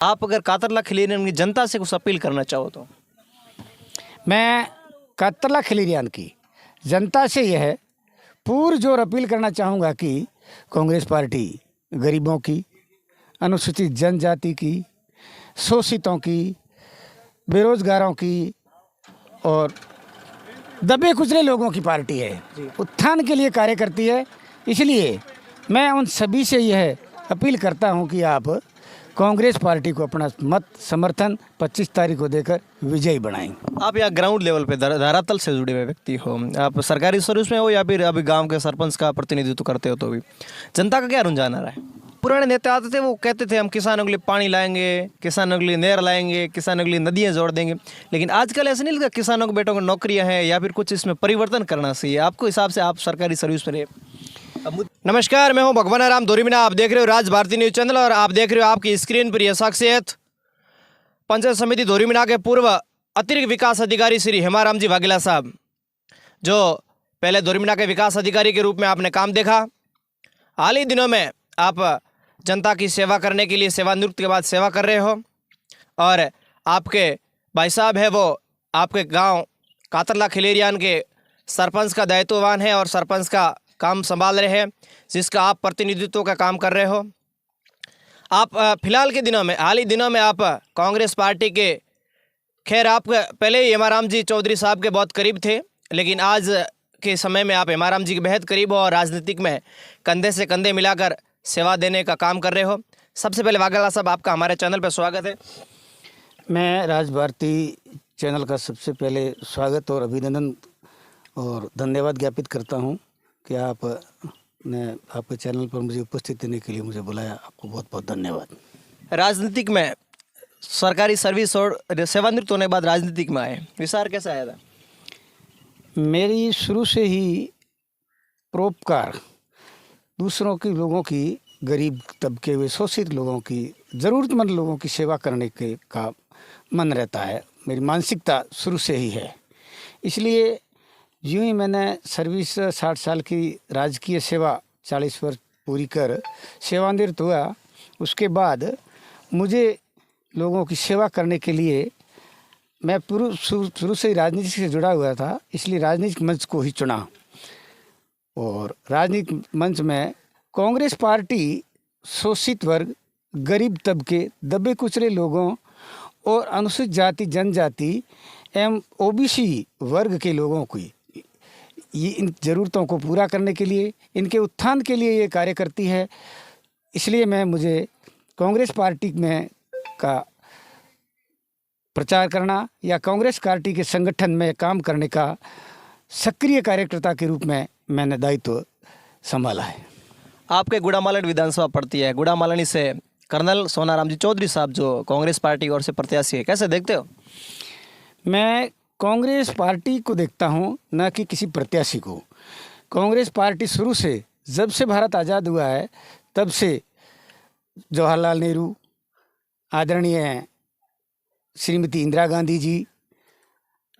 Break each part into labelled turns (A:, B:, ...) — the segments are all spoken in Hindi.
A: आप अगर कातरला खिलेरियन की जनता से कुछ अपील करना चाहो तो?
B: मैं कातरला खिलेरियन की जनता से यह पुरजोर अपील करना चाहूँगा कि कांग्रेस पार्टी गरीबों की, अनुसूचित जनजाति की, शोषितों की, बेरोजगारों की और दबे कुचले लोगों की पार्टी है, उत्थान के लिए कार्य करती है। इसलिए मैं उन सभी से यह अपील करता हूं कि आप कांग्रेस पार्टी को अपना मत समर्थन 25 तारीख को देकर विजयी बनाएं।
A: आप यहाँ ग्राउंड लेवल पे धरातल से जुड़े हुए व्यक्ति हो, आप सरकारी सर्विस में हो या फिर अभी गांव के सरपंच का प्रतिनिधित्व करते हो, तो भी जनता का क्या रुझान आ रहा है? पुराने नेता आते थे, वो कहते थे हम किसानों के लिए पानी लाएंगे, किसानों के लिए नहर लाएंगे, किसानों के लिए नदियाँ जोड़ देंगे, लेकिन आजकल ऐसा नहीं लगता किसानों के बेटों को नौकरियाँ हैं या फिर कुछ इसमें परिवर्तन करना चाहिए? आपको हिसाब से आप सरकारी सर्विस में रहे। नमस्कार, मैं हूं भगवान राम धोरीमीना, आप देख रहे हो राज भारती न्यूज़ चैनल और आप देख रहे हो आपकी स्क्रीन पर यह शख्सियत पंचायत समिति धोरीमीना के पूर्व अतिरिक्त विकास अधिकारी श्री हेमाराम जी वाघेला साहब, जो पहले धोरीमीना के विकास अधिकारी के रूप में आपने काम देखा। हाल ही दिनों में आप जनता की सेवा करने के लिए सेवानिवृत्ति के बाद सेवा कर रहे हो और आपके भाई साहब है वो आपके गांव कातरला खिलेरियन के सरपंच का दायित्ववान है और सरपंच का काम संभाल रहे हैं, जिसका आप प्रतिनिधित्व का काम कर रहे हो। आप फिलहाल के दिनों में, हाल ही दिनों में आप कांग्रेस पार्टी के, खैर आप पहले ही हेमाराम जी चौधरी साहब के बहुत करीब थे, लेकिन आज के समय में आप हेमाराम जी के बेहद करीब हो और राजनीतिक में कंधे से कंधे मिलाकर सेवा देने का काम कर रहे हो। सबसे पहले वाघेला साहब, आपका हमारे चैनल पर स्वागत है।
B: मैं राज भारती चैनल का सबसे पहले स्वागत और अभिनंदन और धन्यवाद ज्ञापित करता हूं कि आपने आपके चैनल पर मुझे उपस्थित देने के लिए मुझे बुलाया। आपको बहुत बहुत धन्यवाद।
A: राजनीतिक में सरकारी सर्विस और सेवानिवृत्त होने के बाद राजनीतिक में आए, विचार कैसा आया था?
B: मेरी शुरू से ही परोपकार, दूसरों की, लोगों की, गरीब तबके हुए शोषित लोगों की, ज़रूरतमंद लोगों की सेवा करने के का मन रहता है। मेरी मानसिकता शुरू से ही है। इसलिए यूँ ही मैंने सर्विस 60 साल की राजकीय सेवा 40 वर्ष पूरी कर सेवानिवृत्त हुआ। उसके बाद मुझे लोगों की सेवा करने के लिए, मैं शुरू से ही राजनीति से जुड़ा हुआ था, इसलिए राजनीतिक मंच को ही चुना और राजनीतिक मंच में कांग्रेस पार्टी शोषित वर्ग, गरीब तबके, दबे कुचले लोगों और अनुसूचित जाति, जनजाति एवं ओबीसी वर्ग के लोगों की इन ज़रूरतों को पूरा करने के लिए, इनके उत्थान के लिए ये कार्य करती है। इसलिए मुझे कांग्रेस पार्टी में का प्रचार करना या कांग्रेस पार्टी के संगठन में काम करने का सक्रिय कार्यकर्ता के रूप में मैंने दायित्व संभाला है।
A: आपके गुड़ामालनी विधानसभा पड़ती है, गुड़ामालनी से कर्नल सोनाराम जी चौधरी साहब जो कांग्रेस पार्टी की ओर से प्रत्याशी है, कैसे देखते हो?
B: मैं कांग्रेस पार्टी को देखता हूं, न कि किसी प्रत्याशी को। कांग्रेस पार्टी शुरू से, जब से भारत आज़ाद हुआ है तब से जवाहरलाल नेहरू, आदरणीय श्रीमती इंदिरा गांधी जी,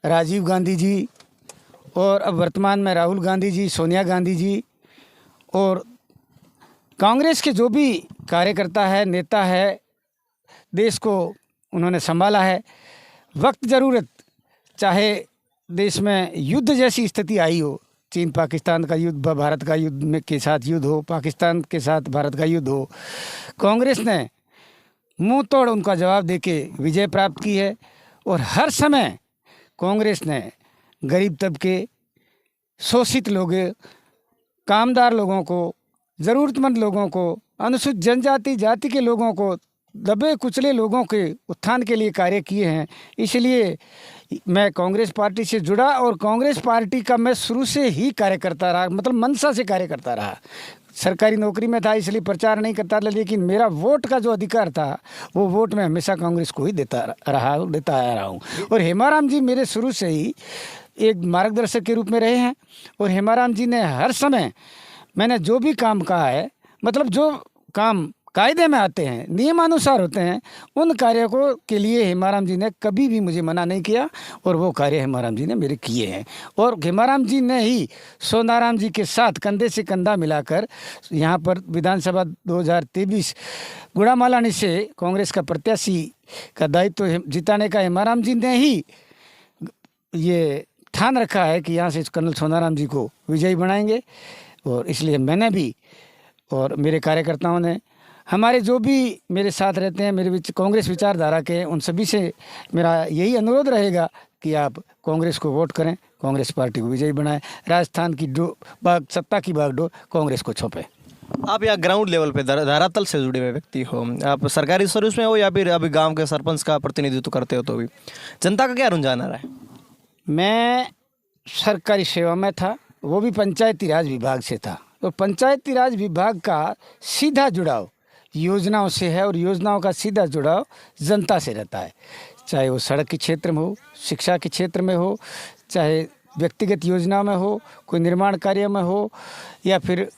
B: राजीव गांधी जी और अब वर्तमान में राहुल गांधी जी, सोनिया गांधी जी और कांग्रेस के जो भी कार्यकर्ता है, नेता है, देश को उन्होंने संभाला है। वक्त ज़रूरत, चाहे देश में युद्ध जैसी स्थिति आई हो, चीन पाकिस्तान का युद्ध, भारत का युद्ध में के साथ युद्ध हो, पाकिस्तान के साथ भारत का युद्ध हो, कांग्रेस ने मुंह तोड़ उनका जवाब देके विजय प्राप्त की है। और हर समय कांग्रेस ने गरीब तबके, शोषित लोगों, कामदार लोगों को, ज़रूरतमंद लोगों को, अनुसूचित जनजाति जाति के लोगों को, दबे कुचले लोगों के उत्थान के लिए कार्य किए हैं। इसलिए मैं कांग्रेस पार्टी से जुड़ा और कांग्रेस पार्टी का मैं शुरू से ही कार्य करता रहा, मतलब मंशा से कार्य करता रहा। सरकारी नौकरी में था इसलिए प्रचार नहीं करता था, लेकिन मेरा वोट का जो अधिकार था वो वोट मैं हमेशा कांग्रेस को ही देता आ रहा हूँ। और हेमाराम जी मेरे शुरू से ही एक मार्गदर्शक के रूप में रहे हैं और हेमाराम जी ने हर समय मैंने जो भी काम कहा है, मतलब जो काम कायदे में आते हैं, नियमानुसार होते हैं, उन कार्यों को के लिए हेमाराम जी ने कभी भी मुझे मना नहीं किया और वो कार्य हेमाराम जी ने मेरे किए हैं। और हेमाराम जी ने ही सोनाराम जी के साथ कंधे से कंधा मिलाकर यहाँ पर विधानसभा 2023 गुड़ामालानी से कांग्रेस का प्रत्याशी का दायित्व जिताने का हेमाराम जी ने ही ये ठान रखा है कि यहाँ से कर्नल सोनाराम जी को विजयी बनाएंगे। और इसलिए मैंने भी और मेरे कार्यकर्ताओं ने, हमारे जो भी मेरे साथ रहते हैं, मेरे कांग्रेस विचारधारा के, उन सभी से मेरा यही अनुरोध रहेगा कि आप कांग्रेस को वोट करें, कांग्रेस पार्टी को विजयी बनाएं, राजस्थान की सत्ता की बागडोर कांग्रेस को सौंपें।
A: आप यहाँ ग्राउंड लेवल पे धरातल से जुड़े हुए व्यक्ति हो, आप सरकारी सर्विस में हो या फिर अभी गांव के सरपंच का प्रतिनिधित्व करते हो, तो भी जनता का क्या रुझान आ रहा है?
B: मैं सरकारी सेवा में था, वो भी पंचायती राज विभाग से था। तो पंचायती राज विभाग का सीधा जुड़ाव योजनाओं से है और योजनाओं का सीधा जुड़ाव जनता से रहता है, चाहे वो सड़क के क्षेत्र में हो, शिक्षा के क्षेत्र में हो, चाहे व्यक्तिगत योजना में हो, कोई निर्माण कार्य में हो, या फिर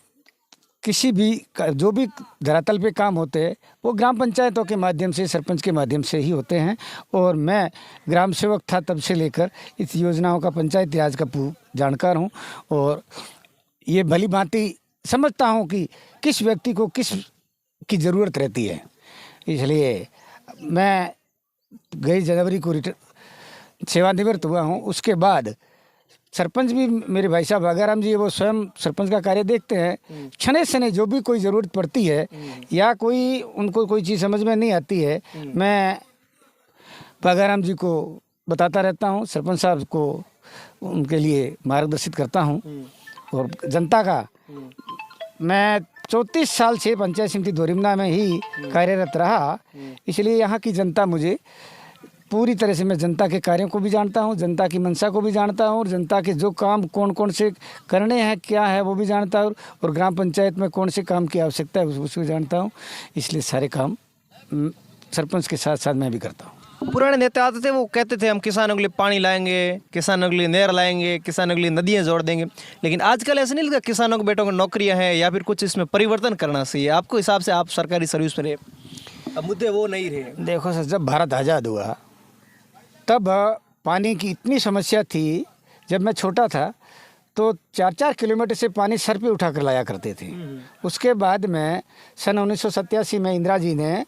B: किसी भी जो भी धरातल पे काम होते हैं वो ग्राम पंचायतों के माध्यम से, सरपंच के माध्यम से ही होते हैं। और मैं ग्राम सेवक था तब से लेकर इस योजनाओं का, पंचायती राज का जानकार हूँ और ये भली भांति समझता हूँ कि किस व्यक्ति को किस की ज़रूरत रहती है। इसलिए मैं गई जनवरी को सेवानिवृत्त हुआ हूँ। उसके बाद सरपंच भी मेरे भाई साहब भागाराम जी, वो स्वयं सरपंच का कार्य देखते हैं। छने छने जो भी कोई ज़रूरत पड़ती है या कोई उनको कोई चीज़ समझ में नहीं आती है, मैं भागाराम जी को बताता रहता हूँ, सरपंच साहब को उनके लिए मार्गदर्शित करता हूँ। और जनता का, मैं 34 साल से पंचायत समिति दोरिमना में ही कार्यरत रहा, इसलिए यहाँ की जनता मुझे पूरी तरह से, मैं जनता के कार्यों को भी जानता हूँ, जनता की मंशा को भी जानता हूँ और जनता के जो काम कौन कौन से करने हैं, क्या है, वो भी जानता हूँ और ग्राम पंचायत में कौन से काम की आवश्यकता है उसको जानता हूँ। इसलिए सारे काम सरपंच के साथ साथ मैं भी करता हूँ।
A: पुराने नेता आते थे, वो कहते थे हम किसानों के लिए पानी लाएंगे, किसानों के लिए नहर लाएंगे, किसानों के लिए नदियाँ जोड़ देंगे, लेकिन आजकल ऐसा नहीं लगता किसानों के बेटों को नौकरियाँ हैं या फिर कुछ इसमें परिवर्तन करना चाहिए? आपको हिसाब से, आप सरकारी सर्विस में रहे, अब मुद्दे वो नहीं रहे।
B: देखो सर, जब भारत आज़ाद हुआ तब पानी की इतनी समस्या थी। जब मैं छोटा था तो 4-4 किलोमीटर से पानी सर पे उठा कर लाया करते थे। उसके बाद में सन 1987 में इंदिरा जी ने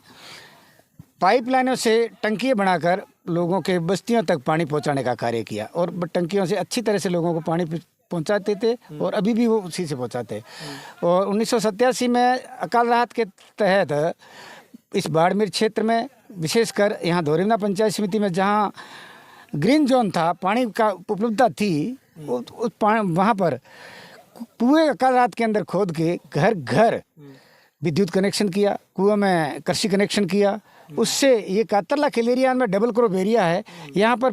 B: पाइपलाइनों से टंकियाँ बनाकर लोगों के बस्तियों तक पानी पहुंचाने का कार्य किया और टंकियों से अच्छी तरह से लोगों को पानी पहुंचाते थे और अभी भी वो उसी से पहुंचाते। और 1987 में अकाल राहत के तहत इस बाड़मेर क्षेत्र में, विशेषकर यहाँ दोरिमना पंचायत समिति में जहाँ ग्रीन जोन था, पानी का उपलब्धता थी, वहाँ पर कुएं अकाल राहत के अंदर खोद के घर घर विद्युत कनेक्शन किया, कुएं में कृषि कनेक्शन किया। उससे ये कातरला खिलेरिया में डबल क्रॉप एरिया है, यहाँ पर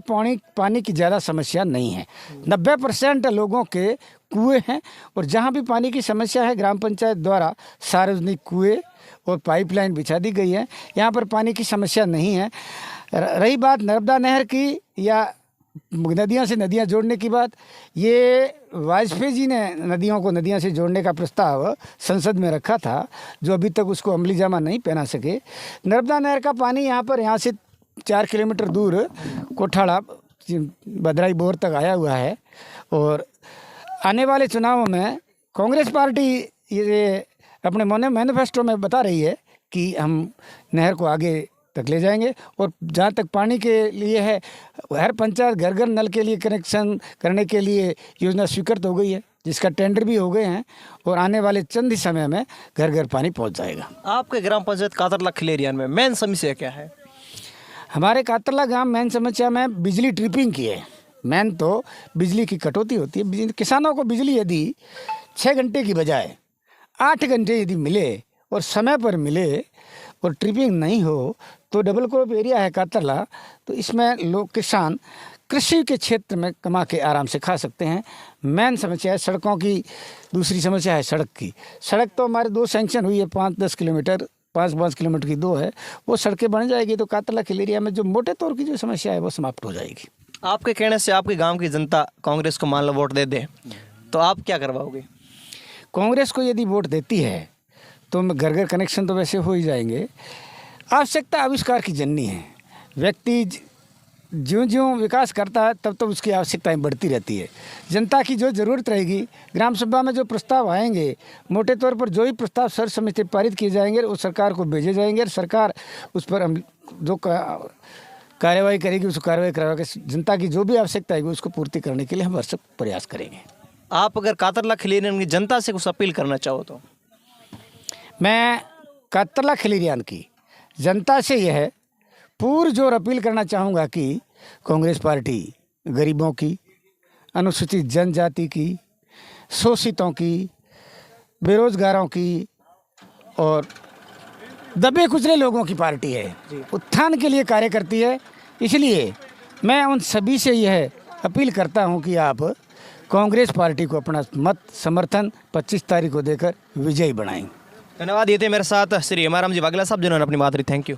B: पानी की ज़्यादा समस्या नहीं है। 90% लोगों के कुएं हैं और जहाँ भी पानी की समस्या है ग्राम पंचायत द्वारा सार्वजनिक कुएं और पाइपलाइन बिछा दी गई है, यहाँ पर पानी की समस्या नहीं है। रही बात नर्मदा नहर की या नदियों से नदियाँ जोड़ने की बात, ये वाजपेयी जी ने नदियों से जोड़ने का प्रस्ताव संसद में रखा था, जो अभी तक उसको अमली जामा नहीं पहना सके। नर्मदा नहर का पानी यहाँ से 4 किलोमीटर दूर कोठाड़ा भद्राई बोर तक आया हुआ है और आने वाले चुनावों में कांग्रेस पार्टी ये अपने मैनिफेस्टो में बता रही है कि हम नहर को आगे तक ले जाएंगे। और जहाँ तक पानी के लिए है, हर पंचायत घर घर नल के लिए कनेक्शन करने के लिए योजना स्वीकृत हो गई है, जिसका टेंडर भी हो गए हैं और आने वाले चंद ही समय में घर घर पानी पहुँच जाएगा।
A: आपके ग्राम पंचायत कातरला खिलेरिया में मेन समस्या क्या है?
B: हमारे कातरला ग्राम मेन समस्या में बिजली ट्रिपिंग की है। मेन तो बिजली की कटौती होती है। किसानों को बिजली यदि 6 घंटे की बजाय 8 घंटे यदि मिले और समय पर मिले और ट्रिपिंग नहीं हो तो डबल क्रॉप एरिया है कातरला, तो इसमें लोग किसान कृषि के क्षेत्र में कमा के आराम से खा सकते हैं। मेन समस्या है सड़कों की, दूसरी समस्या है सड़क की। सड़क तो हमारे 2 सैंक्शन हुई है, 5-10 किलोमीटर, 5 किलोमीटर की 2 है, वो सड़कें बन जाएगी तो कातरला खिलेरिया में जो मोटे तौर की जो समस्या है वो समाप्त हो जाएगी।
A: आपके कहने से आपके गाँव की जनता कांग्रेस को मान लो वोट दे दे तो आप क्या करवाओगे?
B: कांग्रेस को यदि वोट देती है तो घर घर कनेक्शन तो वैसे हो ही जाएंगे। आवश्यकता आविष्कार की जननी है। व्यक्ति ज्यों ज्यों विकास करता है तब तो उसकी आवश्यकताएं बढ़ती रहती है। जनता की जो ज़रूरत रहेगी, ग्राम सभा में जो प्रस्ताव आएंगे, मोटे तौर पर जो ही प्रस्ताव सर्वसम्मति पारित किए जाएंगे वो सरकार को भेजे जाएंगे और सरकार उस पर जो कार्यवाही करेगी उसको कार्रवाई करवा के जनता की जो भी आवश्यकता है उसको पूर्ति करने के लिए हम भरसक प्रयास करेंगे।
A: आप अगर कातरला खिलेरियान की जनता से कुछ अपील करना चाहो तो?
B: मैं कातरला खिलेरियान की जनता से यह पुरजोर अपील करना चाहूँगा कि कांग्रेस पार्टी गरीबों की, अनुसूचित जनजाति की, शोषितों की, बेरोजगारों की और दबे कुचले लोगों की पार्टी है। उत्थान के लिए कार्य करती है। इसलिए मैं उन सभी से यह अपील करता हूं कि आप कांग्रेस पार्टी को अपना मत समर्थन 25 तारीख को देकर विजयी बनाएं।
A: धन्यवाद। ये थे मेरे साथ श्री हेमाराम जी वाघेला साहब जिन्होंने अपनी बात रही। Thank you.